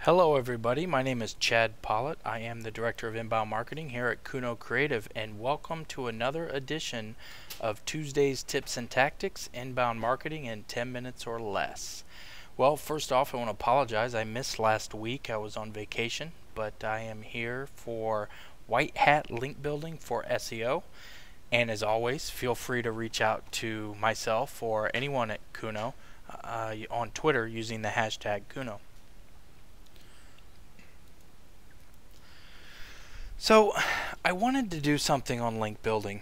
Hello everybody, my name is Chad Pollitt. I am the Director of Inbound Marketing here at Kuno Creative, and welcome to another edition of Tuesday's Tips and Tactics Inbound Marketing in 10 minutes or less. Well, first off, I want to apologize. I missed last week. I was on vacation, but I am here for White Hat Link Building for SEO. And as always, feel free to reach out to myself or anyone at Kuno on Twitter using the hashtag Kuno. So I wanted to do something on link building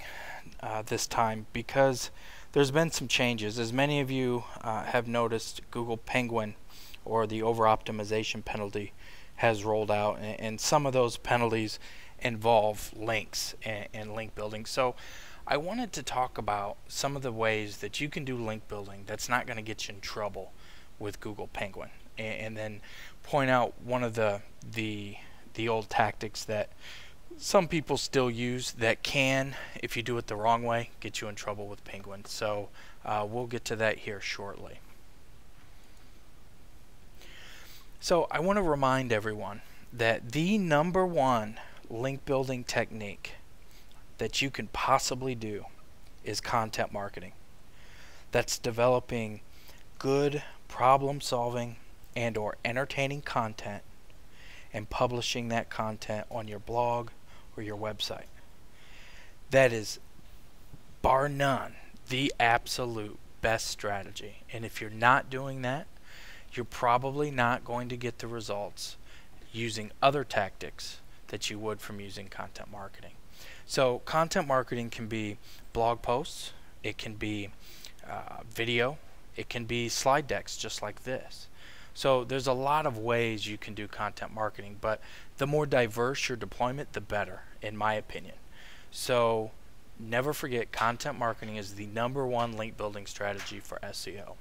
this time because there's been some changes. As many of you have noticed, Google Penguin, or the over-optimization penalty, has rolled out, and some of those penalties involve links and link building. So I wanted to talk about some of the ways that you can do link building that's not going to get you in trouble with Google Penguin, and then point out one of the old tactics that some people still use that can, if you do it the wrong way, get you in trouble with Penguin. So we'll get to that here shortly. So I want to remind everyone that the number one link building technique that you can possibly do is content marketing. That's developing good problem solving and or entertaining content and publishing that content on your blog or your website. That is, bar none, the absolute best strategy. And if you're not doing that, you're probably not going to get the results using other tactics that you would from using content marketing. So content marketing can be blog posts, it can be video, it can be slide decks just like this. So there's a lot of ways you can do content marketing, but the more diverse your deployment, the better, in my opinion. So never forget, content marketing is the number one link building strategy for SEO.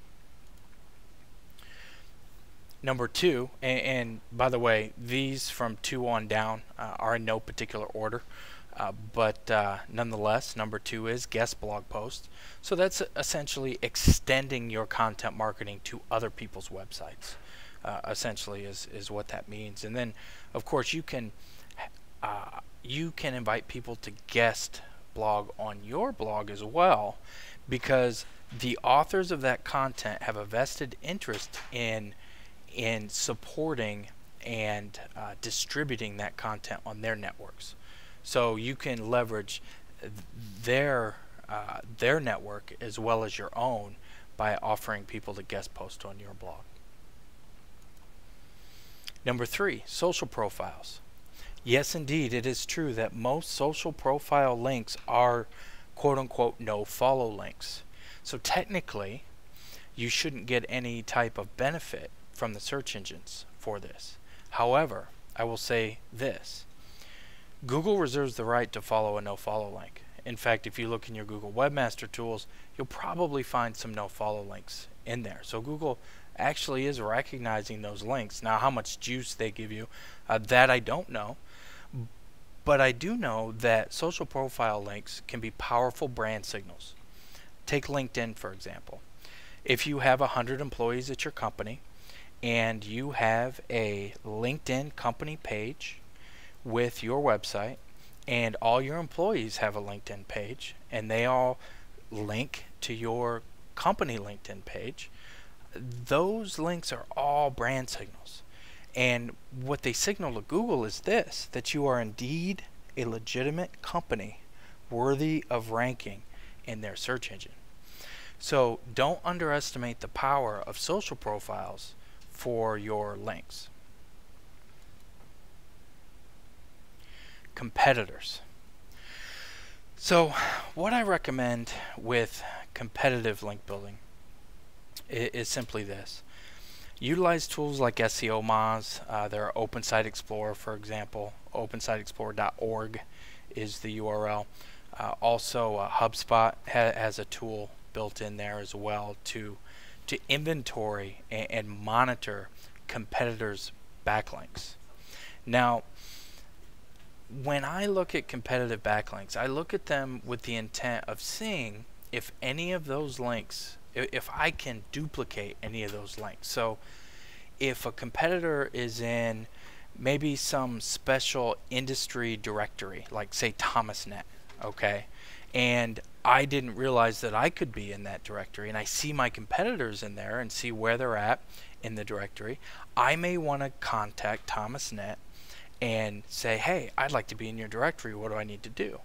Number two, and by the way, these from 2 on down are in no particular order, but nonetheless, number 2 is guest blog posts. So that's essentially extending your content marketing to other people's websites. Essentially is what that means. And then of course you can invite people to guest blog on your blog as well, because the authors of that content have a vested interest in supporting and distributing that content on their networks. So you can leverage their network as well as your own by offering people to guest post on your blog. Number 3, social profiles. Yes, indeed, it is true that most social profile links are quote-unquote no-follow links. So technically, you shouldn't get any type of benefit from the search engines for this. However, I will say this. Google reserves the right to follow a no-follow link. In fact, if you look in your Google Webmaster Tools, you'll probably find some no-follow links in there. So Google actually is recognizing those links. Now, how much juice they give you, that I don't know. But I do know that social profile links can be powerful brand signals. Take LinkedIn, for example. If you have 100 employees at your company and you have a LinkedIn company page with your website, and all your employees have a LinkedIn page, and they all link to your company LinkedIn page, those links are all brand signals. And what they signal to Google is this, that you are indeed a legitimate company worthy of ranking in their search engine. So don't underestimate the power of social profiles for your links. Competitors. So what I recommend with competitive link building is simply this. Utilize tools like SEO Moz. There are Open Site Explorer, for example. OpenSiteExplorer.org is the URL. Also HubSpot has a tool built in there as well to inventory and monitor competitors' backlinks. Now, when I look at competitive backlinks, I look at them with the intent of seeing if any of those links, if I can duplicate any of those links. So if a competitor is in maybe some special industry directory, like say ThomasNet, okay, and I didn't realize that I could be in that directory, and I see my competitors in there and see where they're at in the directory, I may want to contact ThomasNet and say, hey, I'd like to be in your directory, what do I need to do?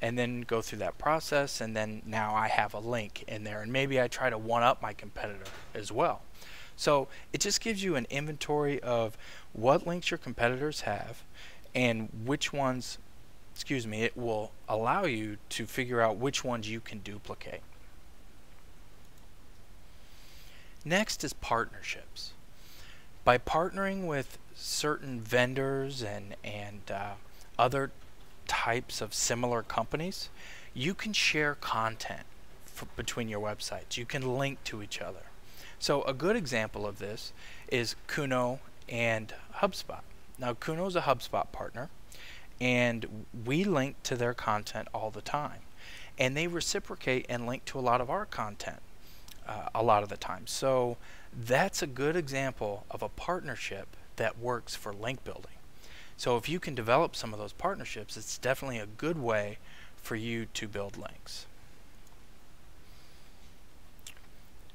And then go through that process, and then now I have a link in there, and maybe I try to one up my competitor as well. So it just gives you an inventory of what links your competitors have and which ones, it will allow you to figure out which ones you can duplicate. Next is partnerships. By partnering with certain vendors and other types of similar companies, you can share content between your websites. You can link to each other. So a good example of this is Kuno and HubSpot. Now Kuno is a HubSpot partner, and we link to their content all the time, and they reciprocate and link to a lot of our content a lot of the time. So that's a good example of a partnership that works for link building. So if you can develop some of those partnerships, it's definitely a good way for you to build links.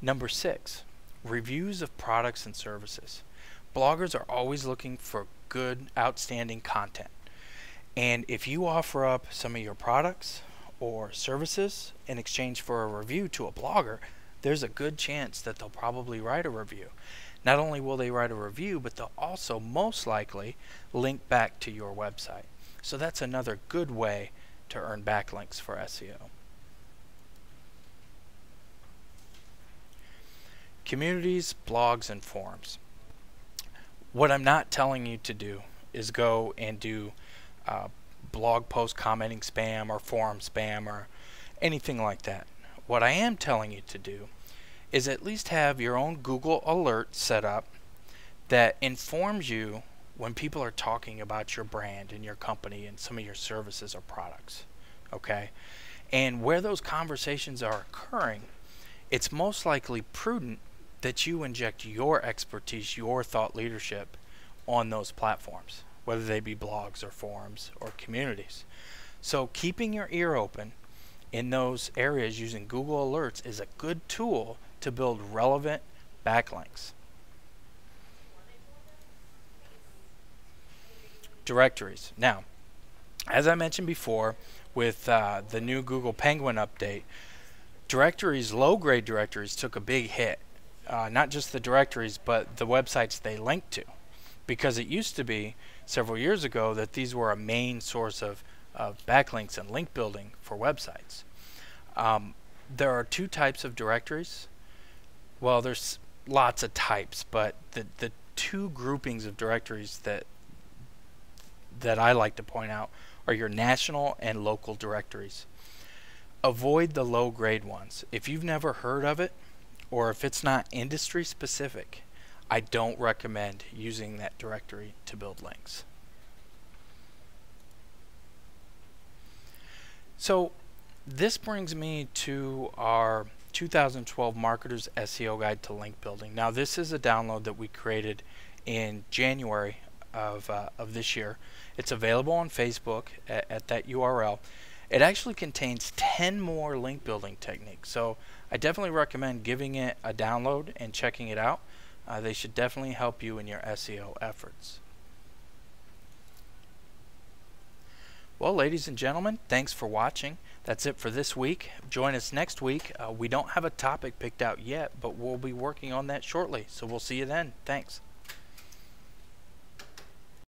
Number 6, reviews of products and services. Bloggers are always looking for good, outstanding content. And if you offer up some of your products or services in exchange for a review to a blogger, there's a good chance that they'll probably write a review. Not only will they write a review, but they'll also most likely link back to your website. So that's another good way to earn backlinks for SEO. Communities, blogs, and forums. What I'm not telling you to do is go and do blog post commenting spam or forum spam or anything like that. What I am telling you to do is at least have your own Google alert set up that informs you when people are talking about your brand and your company and some of your services or products. Okay? And where those conversations are occurring, it's most likely prudent that you inject your expertise, your thought leadership on those platforms, whether they be blogs or forums or communities. So keeping your ear open in those areas using Google Alerts is a good tool to build relevant backlinks. Directories. Now, as I mentioned before, with the new Google Penguin update, directories, low-grade directories, took a big hit. Not just the directories, but the websites they link to. Because it used to be, several years ago, that these were a main source of backlinks and link building for websites. There are two types of directories. Well, there's lots of types, but the two groupings of directories that I like to point out are your national and local directories. Avoid the low-grade ones. If you've never heard of it, or if it's not industry specific, I don't recommend using that directory to build links. So this brings me to our 2012 Marketer's SEO Guide to Link Building. Now this is a download that we created in January of this year. It's available on Facebook at that URL. It actually contains 10 more link building techniques. So I definitely recommend giving it a download and checking it out. They should definitely help you in your SEO efforts. Well, ladies and gentlemen, thanks for watching. That's it for this week. Join us next week. We don't have a topic picked out yet, but we'll be working on that shortly. So we'll see you then. Thanks.